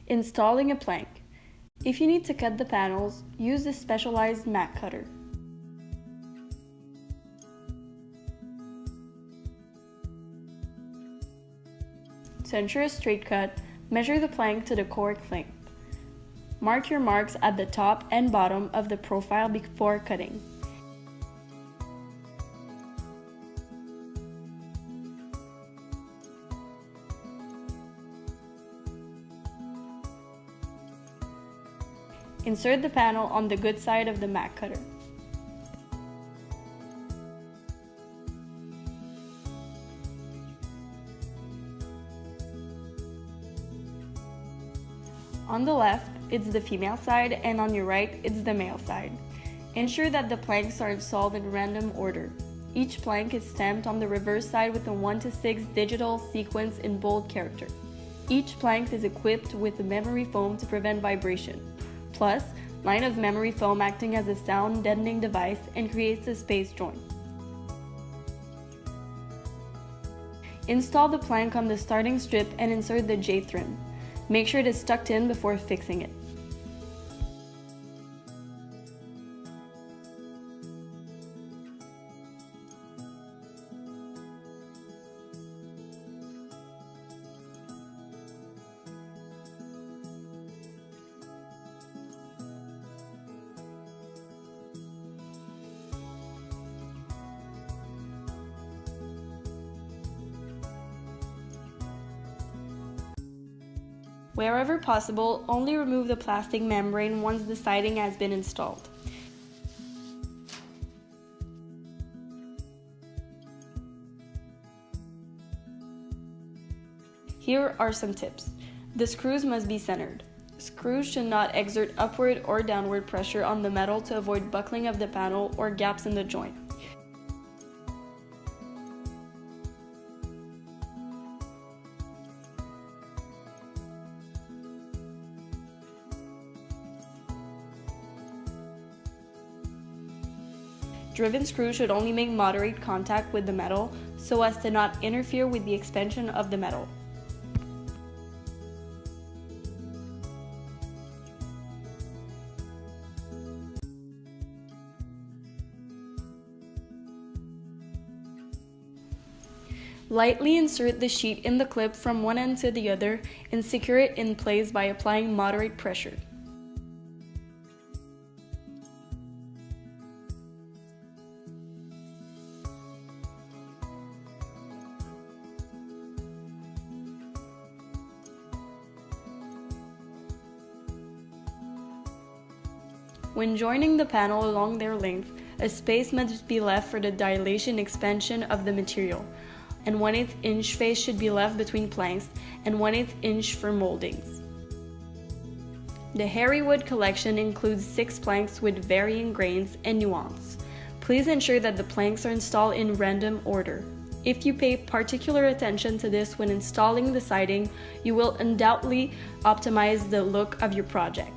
Installing a plank. If you need to cut the panels, use the specialized mat cutter. To ensure a straight cut, measure the plank to the correct length. Mark your marks at the top and bottom of the profile before cutting. Insert the panel on the good side of the mat cutter. On the left, it's the female side, and on your right, it's the male side. Ensure that the planks are installed in random order. Each plank is stamped on the reverse side with a 1 to 6 digital sequence in bold character. Each plank is equipped with a memory foam to prevent vibration. Plus, line of memory foam acting as a sound deadening device and creates a space joint. Install the plank on the starting strip and insert the J-trim. Make sure it is tucked in before fixing it. Wherever possible, only remove the plastic membrane once the siding has been installed. Here are some tips. The screws must be centered. Screws should not exert upward or downward pressure on the metal to avoid buckling of the panel or gaps in the joint. Driven screws should only make moderate contact with the metal so as to not interfere with the expansion of the metal. Lightly insert the sheet in the clip from one end to the other and secure it in place by applying moderate pressure. When joining the panel along their length, a space must be left for the dilation expansion of the material, and 1/8 inch space should be left between planks and 1/8 inch for moldings. The Harrywood collection includes 6 planks with varying grains and nuance. Please ensure that the planks are installed in random order. If you pay particular attention to this when installing the siding, you will undoubtedly optimize the look of your project.